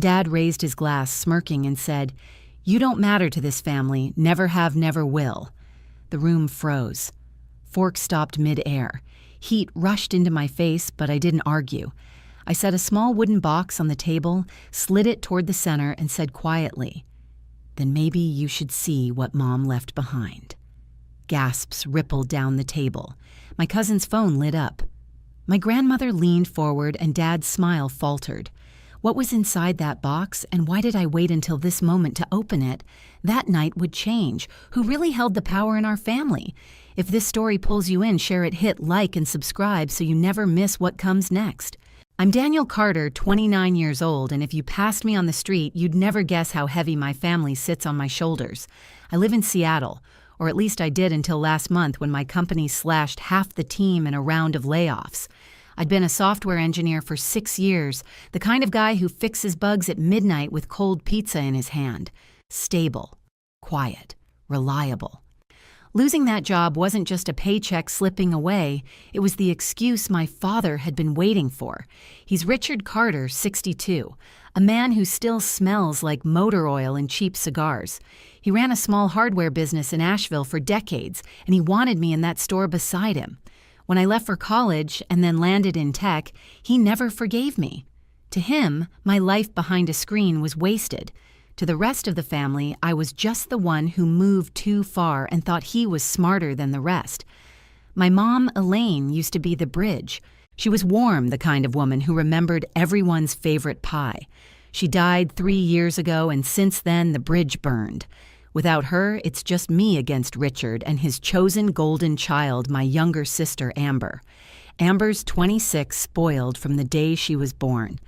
Dad raised his glass, smirking, and said, "You don't matter to this family, never have, never will." The room froze. Fork stopped mid-air. Heat rushed into my face, but I didn't argue. I set a small wooden box on the table, slid it toward the center, and said quietly, "Then maybe you should see what Mom left behind." Gasps rippled down the table. My cousin's phone lit up. My grandmother leaned forward and Dad's smile faltered. What was inside that box, and why did I wait until this moment to open it? That night would change. Who really held the power in our family? If this story pulls you in, share it, hit like and subscribe so you never miss what comes next. I'm Daniel Carter, 29 years old, and if you passed me on the street, you'd never guess how heavy my family sits on my shoulders. I live in Seattle, or at least I did until last month when my company slashed half the team in a round of layoffs. I'd been a software engineer for 6 years, the kind of guy who fixes bugs at midnight with cold pizza in his hand. Stable, quiet, reliable. Losing that job wasn't just a paycheck slipping away, it was the excuse my father had been waiting for. He's Richard Carter, 62, a man who still smells like motor oil and cheap cigars. He ran a small hardware business in Asheville for decades, and he wanted me in that store beside him. When I left for college and then landed in tech, he never forgave me. To him, my life behind a screen was wasted. To the rest of the family, I was just the one who moved too far and thought he was smarter than the rest. My mom, Yvaleen, used to be the bridge. She was warm, the kind of woman who remembered everyone's favorite pie. She died 3 years ago, and since then, the bridge burned. Without her, it's just me against Richard and his chosen golden child, my younger sister, Amber. Amber's 26, spoiled from the day she was born.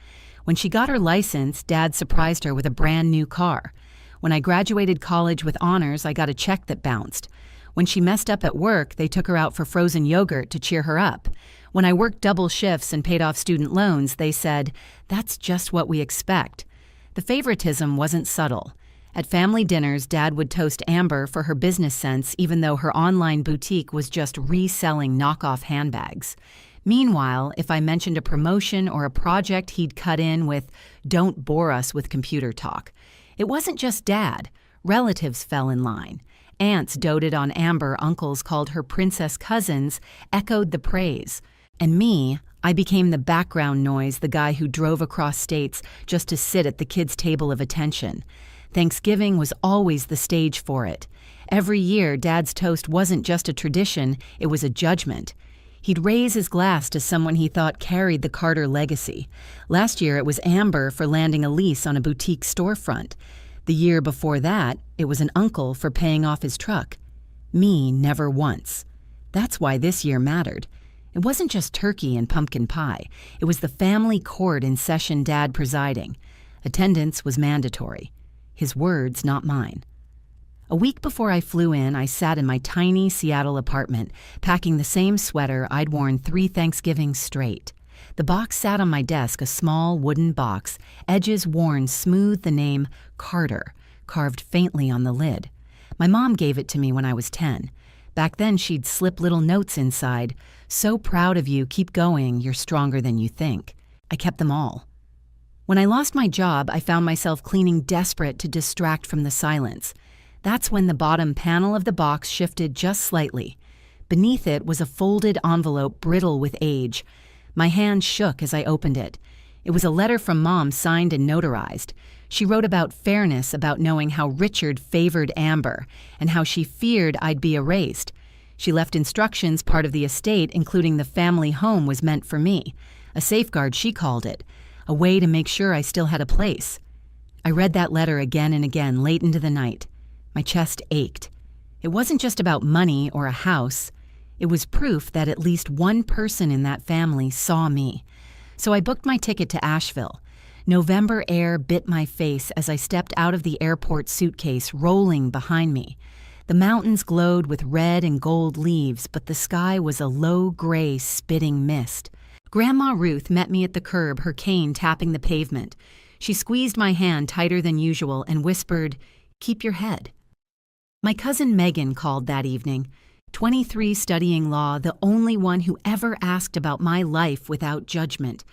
When she got her license, Dad surprised her with a brand new car. When I graduated college with honors, I got a check that bounced. When she messed up at work, they took her out for frozen yogurt to cheer her up. When I worked double shifts and paid off student loans, they said, "That's just what we expect." The favoritism wasn't subtle. At family dinners, Dad would toast Amber for her business sense, even though her online boutique was just reselling knockoff handbags. Meanwhile, if I mentioned a promotion or a project, he'd cut in with, "Don't bore us with computer talk." It wasn't just Dad. Relatives fell in line. Aunts doted on Amber, uncles called her princess, cousins echoed the praise. And me, I became the background noise, the guy who drove across states just to sit at the kids' table of attention. Thanksgiving was always the stage for it. Every year, Dad's toast wasn't just a tradition, it was a judgment. He'd raise his glass to someone he thought carried the Carter legacy. Last year, it was Amber for landing a lease on a boutique storefront. The year before that, it was an uncle for paying off his truck. Me, never once. That's why this year mattered. It wasn't just turkey and pumpkin pie. It was the family court in session, Dad presiding. Attendance was mandatory. His words, not mine. A week before I flew in, I sat in my tiny Seattle apartment, packing the same sweater I'd worn 3 Thanksgivings straight. The box sat on my desk, a small wooden box, edges worn smooth, the name Carter, carved faintly on the lid. My mom gave it to me when I was 10. Back then, she'd slip little notes inside. "So proud of you, keep going, you're stronger than you think." I kept them all. When I lost my job, I found myself cleaning desperate to distract from the silence. That's when the bottom panel of the box shifted just slightly. Beneath it was a folded envelope brittle with age. My hand shook as I opened it. It was a letter from Mom, signed and notarized. She wrote about fairness, about knowing how Richard favored Amber, and how she feared I'd be erased. She left instructions part of the estate, including the family home, was meant for me. A safeguard, she called it. A way to make sure I still had a place. I read that letter again and again, late into the night. My chest ached. It wasn't just about money or a house. It was proof that at least one person in that family saw me. So I booked my ticket to Asheville. November air bit my face as I stepped out of the airport suitcase, rolling behind me. The mountains glowed with red and gold leaves, but the sky was a low gray, spitting mist. Grandma Ruth met me at the curb, her cane tapping the pavement. She squeezed my hand tighter than usual and whispered, "Keep your head." My cousin Megan called that evening. 23, studying law, the only one who ever asked about my life without judgment.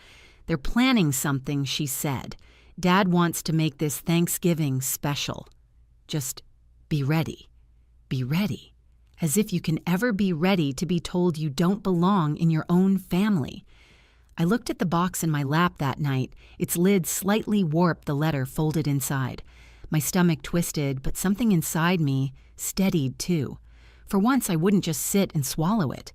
"They're planning something," she said. Dad wants to make this Thanksgiving special. Just be ready. Be ready. As if you can ever be ready to be told you don't belong in your own family. I looked at the box in my lap that night, its lid slightly warped the letter folded inside. My stomach twisted, but something inside me steadied too. For once, I wouldn't just sit and swallow it.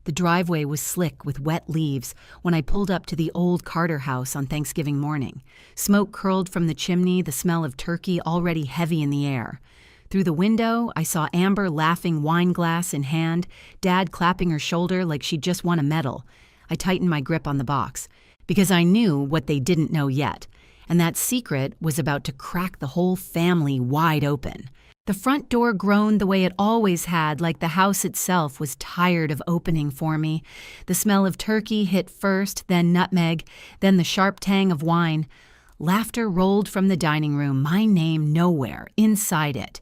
The driveway was slick with wet leaves when I pulled up to the old Carter house on Thanksgiving morning. Smoke curled from the chimney, the smell of turkey already heavy in the air. Through the window, I saw Amber laughing, wine glass in hand, Dad clapping her shoulder like she'd just won a medal. I tightened my grip on the box, because I knew what they didn't know yet, and that secret was about to crack the whole family wide open. The front door groaned the way it always had, like the house itself was tired of opening for me. The smell of turkey hit first, then nutmeg, then the sharp tang of wine. Laughter rolled from the dining room, my name nowhere, inside it.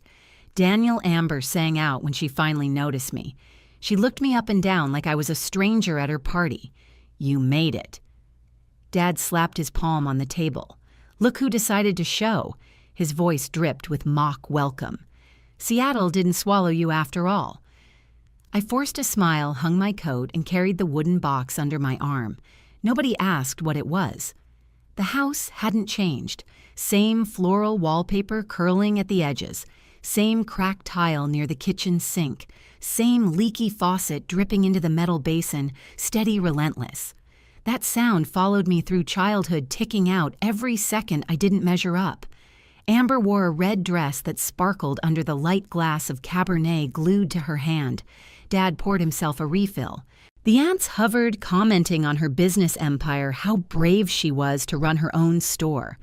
Daniel Amber sang out when she finally noticed me. She looked me up and down like I was a stranger at her party. You made it. Dad slapped his palm on the table. Look who decided to show. His voice dripped with mock welcome. Seattle didn't swallow you after all. I forced a smile, hung my coat, and carried the wooden box under my arm. Nobody asked what it was. The house hadn't changed. Same floral wallpaper curling at the edges. Same cracked tile near the kitchen sink. Same leaky faucet dripping into the metal basin, steady, relentless. That sound followed me through childhood, ticking out every second I didn't measure up. Amber wore a red dress that sparkled under the light glass of Cabernet glued to her hand. Dad poured himself a refill. The aunts hovered, commenting on her business empire, how brave she was to run her own store.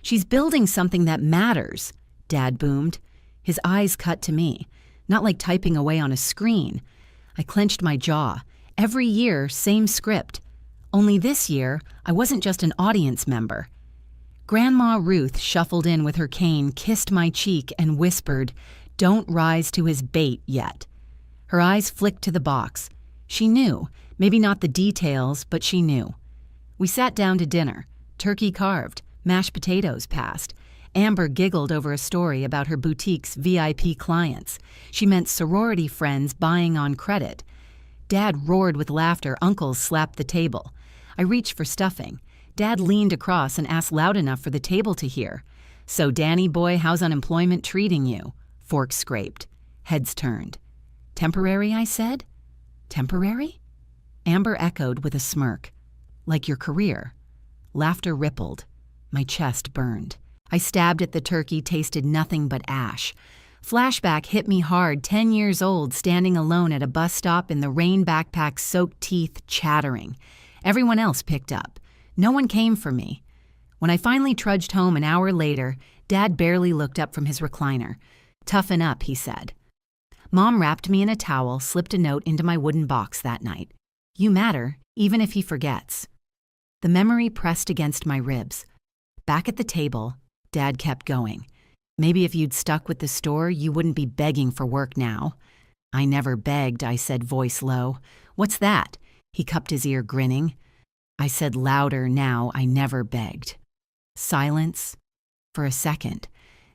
She's building something that matters, Dad boomed. His eyes cut to me. Not like typing away on a screen. I clenched my jaw. Every year, same script. Only this year, I wasn't just an audience member. Grandma Ruth shuffled in with her cane, kissed my cheek, and whispered, "Don't rise to his bait yet." Her eyes flicked to the box. She knew. Maybe not the details, but she knew. We sat down to dinner. Turkey carved. Mashed potatoes passed. Amber giggled over a story about her boutique's VIP clients. She meant sorority friends buying on credit. Dad roared with laughter. Uncles slapped the table. I reached for stuffing. Dad leaned across and asked loud enough for the table to hear. "So, Danny boy, how's unemployment treating you?" Forks scraped. Heads turned. "Temporary," I said. "Temporary?" Amber echoed with a smirk. "Like your career." Laughter rippled. My chest burned. I stabbed at the turkey, tasted nothing but ash. Flashback hit me hard, 10 years old, standing alone at a bus stop in the rain, backpack, soaked teeth, chattering. Everyone else picked up. No one came for me. When I finally trudged home an hour later, Dad barely looked up from his recliner. "Toughen up," he said. Mom wrapped me in a towel, slipped a note into my wooden box that night. "You matter, even if he forgets." The memory pressed against my ribs. Back at the table, Dad kept going. "Maybe if you'd stuck with the store, you wouldn't be begging for work now." "I never begged," I said, voice low. "What's that?" He cupped his ear, grinning. I said louder now, "I never begged." Silence for a second.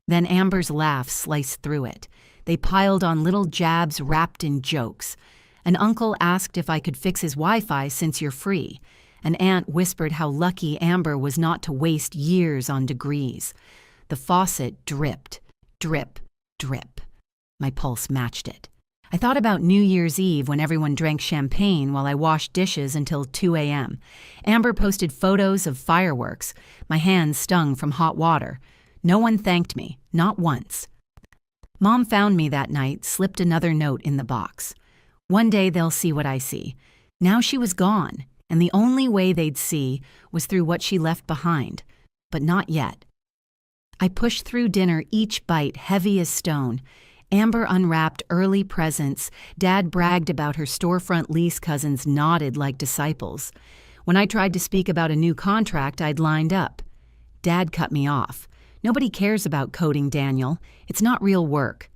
Then Amber's laugh sliced through it. They piled on little jabs wrapped in jokes. An uncle asked if I could fix his Wi-Fi since you're free. An aunt whispered how lucky Amber was not to waste years on degrees. The faucet dripped, drip, drip. My pulse matched it. I thought about New Year's Eve when everyone drank champagne while I washed dishes until 2 a.m. Amber posted photos of fireworks. My hands stung from hot water. No one thanked me, not once. Mom found me that night, slipped another note in the box. One day they'll see what I see. Now she was gone, and the only way they'd see was through what she left behind. But not yet. I pushed through dinner, each bite heavy as stone. Amber unwrapped early presents. Dad bragged about her storefront lease. Cousins nodded like disciples. When I tried to speak about a new contract I'd lined up, Dad cut me off. "Nobody cares about coding, Daniel. It's not real work."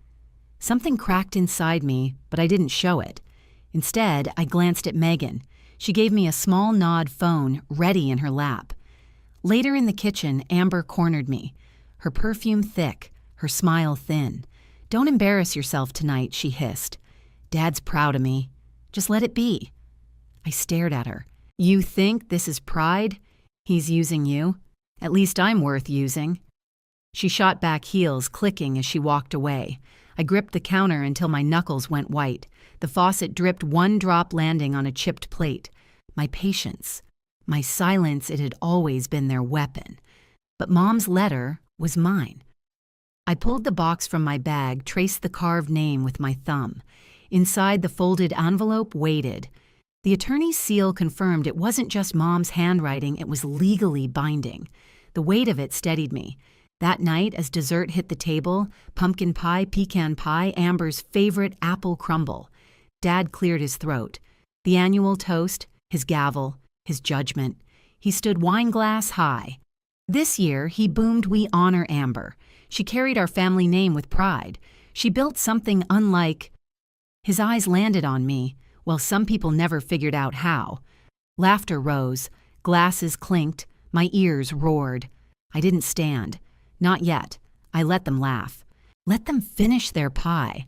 Something cracked inside me, but I didn't show it. Instead, I glanced at Megan. She gave me a small nod, phone ready in her lap. Later in the kitchen, Amber cornered me, her perfume thick, her smile thin. "Don't embarrass yourself tonight," she hissed. "Dad's proud of me. Just let it be." I stared at her. "You think this is pride? He's using you. At least I'm worth using." She shot back heels, clicking as she walked away. I gripped the counter until my knuckles went white. The faucet dripped, one drop landing on a chipped plate. My patience, my silence, it had always been their weapon. But Mom's letter was mine. I pulled the box from my bag, traced the carved name with my thumb. Inside, the folded envelope waited. The attorney's seal confirmed it wasn't just Mom's handwriting, it was legally binding. The weight of it steadied me. That night, as dessert hit the table, pumpkin pie, pecan pie, Amber's favorite apple crumble. Dad cleared his throat. The annual toast, his gavel, his judgment. He stood wineglass high. This year, he boomed, "We honor Amber." She carried our family name with pride. She built something unlike. His eyes landed on me. Well, some people never figured out how. Laughter rose. Glasses clinked. My ears roared. I didn't stand. Not yet. I let them laugh. Let them finish their pie.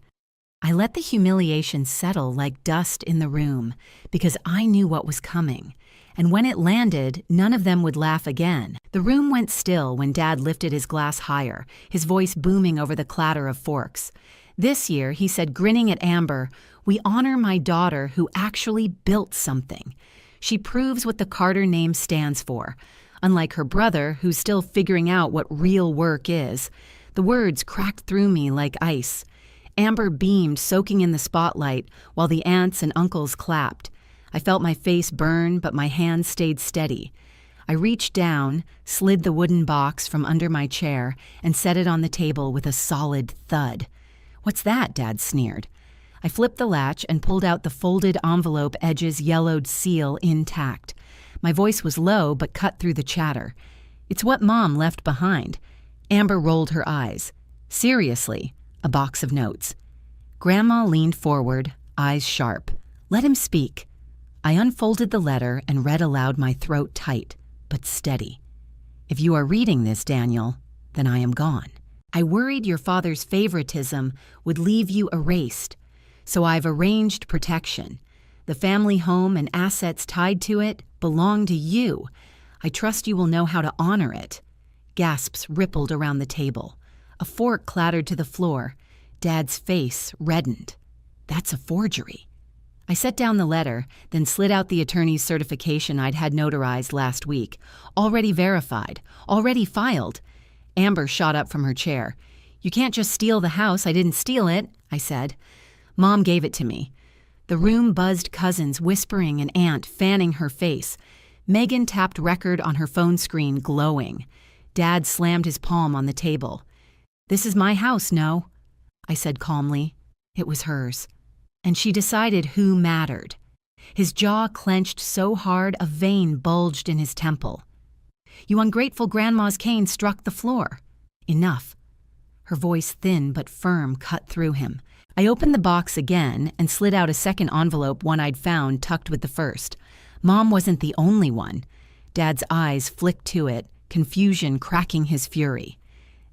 I let the humiliation settle like dust in the room, because I knew what was coming. And when it landed, none of them would laugh again. The room went still when Dad lifted his glass higher, his voice booming over the clatter of forks. This year, he said, grinning at Amber, "We honor my daughter who actually built something. She proves what the Carter name stands for. Unlike her brother, who's still figuring out what real work is." The words cracked through me like ice. Amber beamed, soaking in the spotlight, while the aunts and uncles clapped. I felt my face burn, but my hands stayed steady. I reached down, slid the wooden box from under my chair, and set it on the table with a solid thud. "What's that?" Dad sneered. I flipped the latch and pulled out the folded envelope edges yellowed seal intact. My voice was low but cut through the chatter. "It's what Mom left behind." Amber rolled her eyes. "Seriously?" A box of notes. Grandma leaned forward, eyes sharp. "Let him speak." I unfolded the letter and read aloud, my throat tight, but steady. "If you are reading this, Daniel, then I am gone. I worried your father's favoritism would leave you erased, so I've arranged protection. The family home and assets tied to it belong to you. I trust you will know how to honor it." Gasps rippled around the table. A fork clattered to the floor. Dad's face reddened. "That's a forgery." I set down the letter, then slid out the attorney's certification I'd had notarized last week. Already verified. Already filed. Amber shot up from her chair. "You can't just steal the house. I didn't steal it," I said. "Mom gave it to me." The room buzzed, cousins whispering, an aunt fanning her face. Megan tapped record on her phone screen, glowing. Dad slammed his palm on the table. "This is my house, no?" I said calmly. It was hers. And she decided who mattered. His jaw clenched so hard a vein bulged in his temple. "You ungrateful grandma's cane struck the floor." "Enough." Her voice, thin but firm, cut through him. I opened the box again and slid out a second envelope, one I'd found tucked with the first. Mom wasn't the only one. Dad's eyes flicked to it, confusion cracking his fury.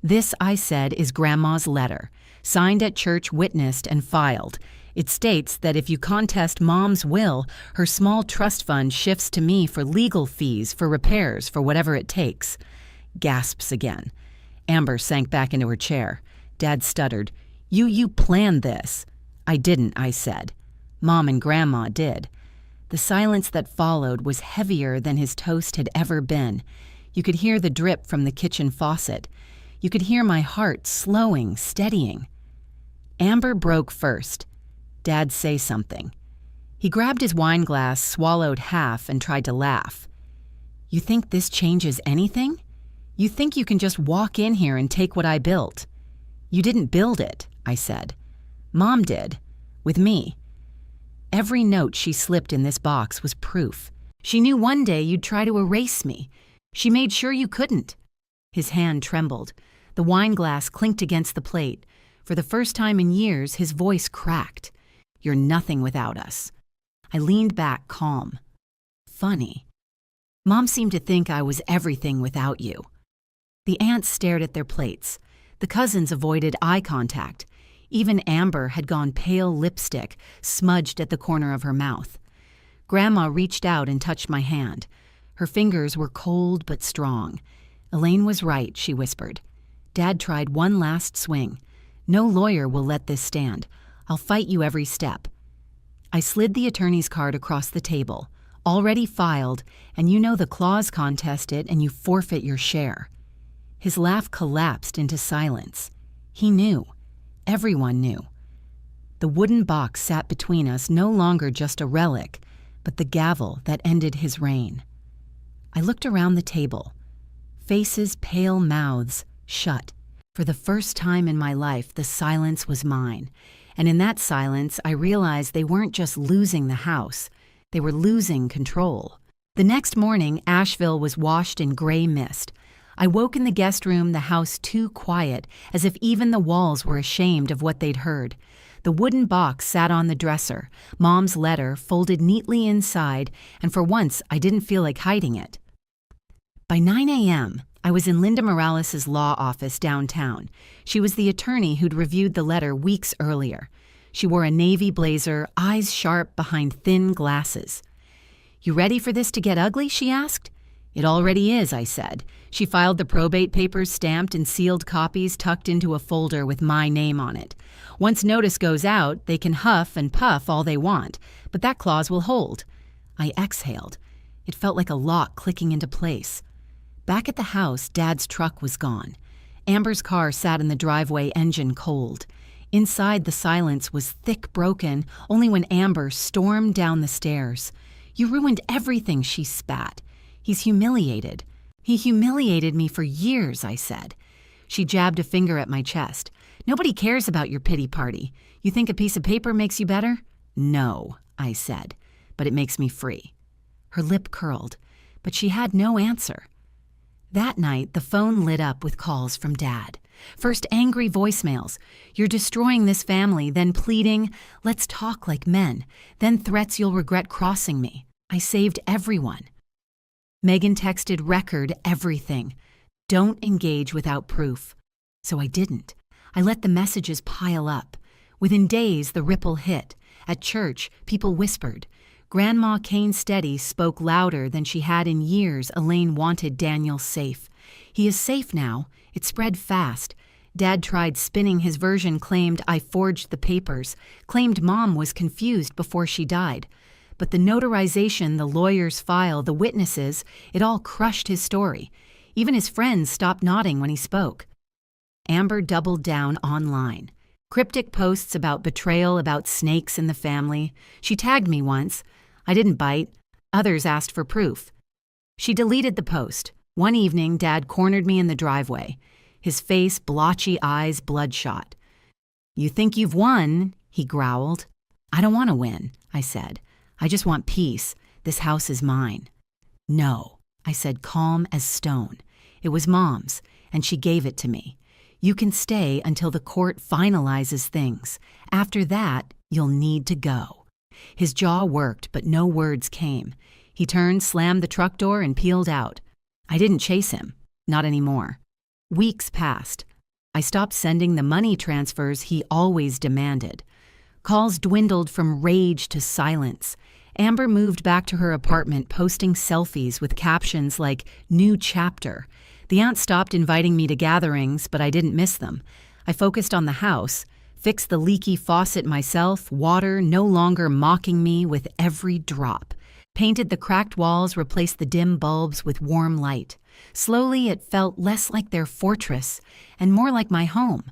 "This," I said, "is Grandma's letter, signed at church, witnessed, and filed. It states that if you contest Mom's will, her small trust fund shifts to me for legal fees, for repairs, for whatever it takes." Gasps again. Amber sank back into her chair. Dad stuttered. You planned this." "I didn't," I said. "Mom and Grandma did." The silence that followed was heavier than his toast had ever been. You could hear the drip from the kitchen faucet. You could hear my heart slowing, steadying. Amber broke first. Dad say something. He grabbed his wine glass, swallowed half, and tried to laugh. "You think this changes anything? You think you can just walk in here and take what I built?" "You didn't build it," I said. "Mom did. With me." Every note she slipped in this box was proof. She knew one day you'd try to erase me. She made sure you couldn't. His hand trembled. The wine glass clinked against the plate. For the first time in years, his voice cracked. "You're nothing without us." I leaned back, calm. Funny. Mom seemed to think I was everything without you." The aunts stared at their plates. The cousins avoided eye contact. Even Amber had gone pale lipstick, smudged at the corner of her mouth. Grandma reached out and touched my hand. Her fingers were cold but strong. "Elaine was right," she whispered. "Dad tried one last swing. No lawyer will let this stand. I'll fight you every step." I slid the attorney's card across the table. "Already filed, and you know the clause contest it and you forfeit your share." His laugh collapsed into silence. He knew. Everyone knew. The wooden box sat between us, no longer just a relic, but the gavel that ended his reign. I looked around the table. Faces, pale mouths, shut. For the first time in my life, the silence was mine. And in that silence, I realized they weren't just losing the house. They were losing control. The next morning, Asheville was washed in gray mist. I woke in the guest room, the house too quiet, as if even the walls were ashamed of what they'd heard. The wooden box sat on the dresser, Mom's letter folded neatly inside, and for once I didn't feel like hiding it. By 9 a.m., I was in Linda Morales' law office downtown. She was the attorney who'd reviewed the letter weeks earlier. She wore a navy blazer, eyes sharp behind thin glasses. "You ready for this to get ugly?" she asked. "It already is," I said. She filed the probate papers stamped in sealed copies tucked into a folder with my name on it. "Once notice goes out, they can huff and puff all they want, but that clause will hold." I exhaled. It felt like a lock clicking into place. Back at the house, Dad's truck was gone. Amber's car sat in the driveway, engine cold. Inside, the silence was thick broken only when Amber stormed down the stairs. "You ruined everything," she spat. "He's humiliated." "He humiliated me for years," I said. She jabbed a finger at my chest. "Nobody cares about your pity party. You think a piece of paper makes you better?" "No," I said, "but it makes me free." Her lip curled, but she had no answer. That night, the phone lit up with calls from Dad. First angry voicemails. "You're destroying this family," then pleading, "Let's talk like men," then threats, "You'll regret crossing me." I saved everyone. Megan texted, "Record everything. Don't engage without proof." So I didn't. I let the messages pile up. Within days, the ripple hit. At church, people whispered. Grandma Kane Steady spoke louder than she had in years. Elaine wanted Daniel safe. "He is safe now." It spread fast. Dad tried spinning his version, claimed I forged the papers, claimed Mom was confused before she died. But the notarization, the lawyer's file, the witnesses, it all crushed his story. Even his friends stopped nodding when he spoke. Amber doubled down online. Cryptic posts about betrayal, about snakes in the family. She tagged me once. I didn't bite. Others asked for proof. She deleted the post. One evening, Dad cornered me in the driveway. His face, blotchy eyes, bloodshot. "You think you've won," he growled. "I don't want to win," I said. "I just want peace. This house is mine." "No," I said, calm as stone. "It was Mom's, and she gave it to me. You can stay until the court finalizes things. After that, you'll need to go." His jaw worked, but no words came. He turned, slammed the truck door, and peeled out. I didn't chase him. Not anymore. Weeks passed. I stopped sending the money transfers he always demanded. Calls dwindled from rage to silence. Amber moved back to her apartment, posting selfies with captions like, "New chapter." The aunt stopped inviting me to gatherings, but I didn't miss them. I focused on the house, fixed the leaky faucet myself, water no longer mocking me with every drop. Painted the cracked walls, replaced the dim bulbs with warm light. Slowly, it felt less like their fortress and more like my home.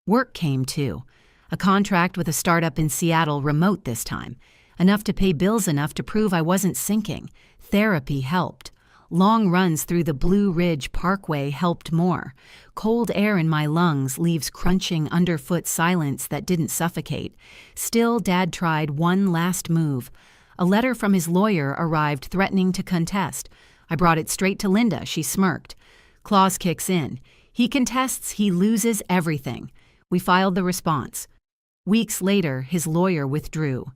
Work came, too. A contract with a startup in Seattle, remote this time. Enough to pay bills, enough to prove I wasn't sinking. Therapy helped. Long runs through the Blue Ridge Parkway helped more. Cold air in my lungs leaves crunching underfoot silence that didn't suffocate. Still, Dad tried one last move. A letter from his lawyer arrived threatening to contest. I brought it straight to Linda. She smirked. Clause kicks in. He contests, he loses everything. We filed the response. Weeks later, his lawyer withdrew.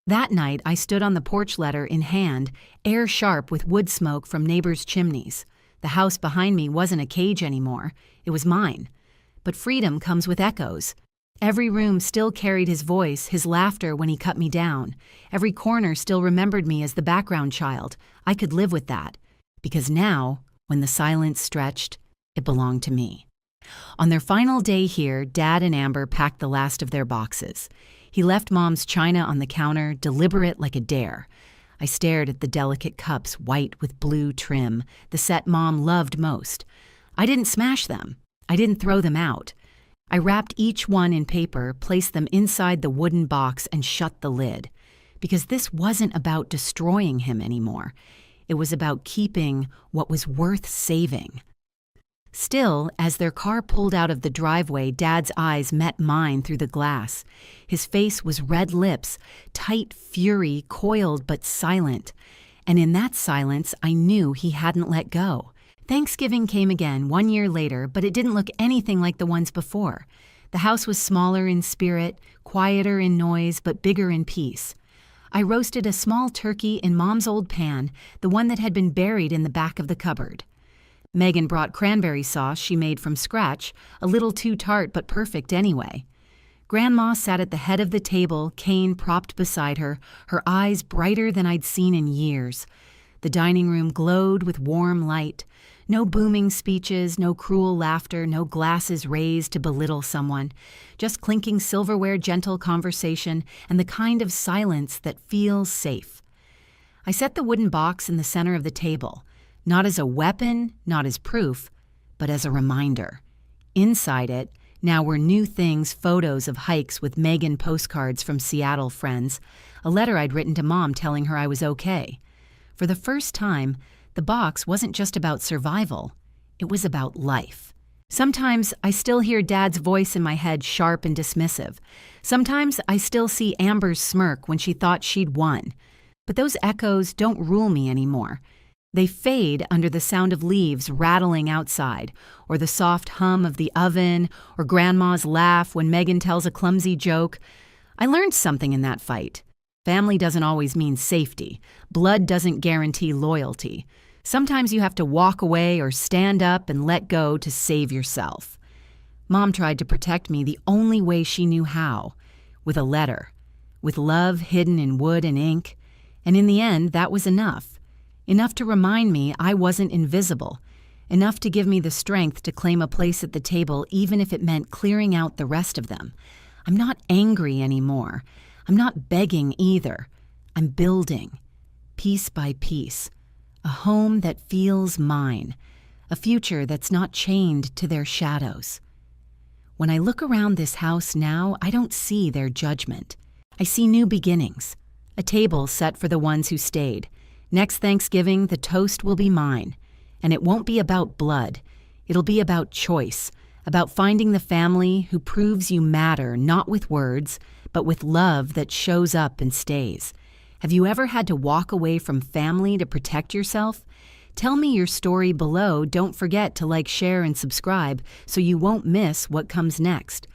That night, I stood on the porch letter in hand, air sharp with wood smoke from neighbors' chimneys. The house behind me wasn't a cage anymore. It was mine. But freedom comes with echoes. Every room still carried his voice, his laughter when he cut me down. Every corner still remembered me as the background child. I could live with that. Because now, when the silence stretched, it belonged to me. On their final day here, Dad and Amber packed the last of their boxes. He left Mom's china on the counter, deliberate like a dare. I stared at the delicate cups, white with blue trim, the set Mom loved most. I didn't smash them. I didn't throw them out. I wrapped each one in paper, placed them inside the wooden box, and shut the lid. Because this wasn't about destroying him anymore. It was about keeping what was worth saving. Still, as their car pulled out of the driveway, Dad's eyes met mine through the glass. His face was red lips, tight fury, coiled but silent. And in that silence, I knew he hadn't let go. Thanksgiving came again 1 year later, but it didn't look anything like the ones before. The house was smaller in spirit, quieter in noise, but bigger in peace. I roasted a small turkey in Mom's old pan, the one that had been buried in the back of the cupboard. Megan brought cranberry sauce she made from scratch, a little too tart but perfect anyway. Grandma sat at the head of the table, cane propped beside her, her eyes brighter than I'd seen in years. The dining room glowed with warm light. No booming speeches, no cruel laughter, no glasses raised to belittle someone. Just clinking silverware, gentle conversation, and the kind of silence that feels safe. I set the wooden box in the center of the table. Not as a weapon, not as proof, but as a reminder. Inside it, now were new things, photos of hikes with Megan postcards from Seattle friends, a letter I'd written to Mom telling her I was okay. For the first time, the box wasn't just about survival, it was about life. Sometimes I still hear Dad's voice in my head, sharp and dismissive. Sometimes I still see Amber's smirk when she thought she'd won. But those echoes don't rule me anymore. They fade under the sound of leaves rattling outside, or the soft hum of the oven, or Grandma's laugh when Megan tells a clumsy joke. I learned something in that fight. Family doesn't always mean safety. Blood doesn't guarantee loyalty. Sometimes you have to walk away or stand up and let go to save yourself. Mom tried to protect me the only way she knew how, with a letter, with love hidden in wood and ink, and in the end, that was enough. Enough to remind me I wasn't invisible. Enough to give me the strength to claim a place at the table even if it meant clearing out the rest of them. I'm not angry anymore. I'm not begging either. I'm building, piece by piece. A home that feels mine. A future that's not chained to their shadows. When I look around this house now, I don't see their judgment. I see new beginnings. A table set for the ones who stayed. Next Thanksgiving, the toast will be mine. And it won't be about blood. It'll be about choice, about finding the family who proves you matter, not with words, but with love that shows up and stays. Have you ever had to walk away from family to protect yourself? Tell me your story below. Don't forget to like, share, and subscribe so you won't miss what comes next.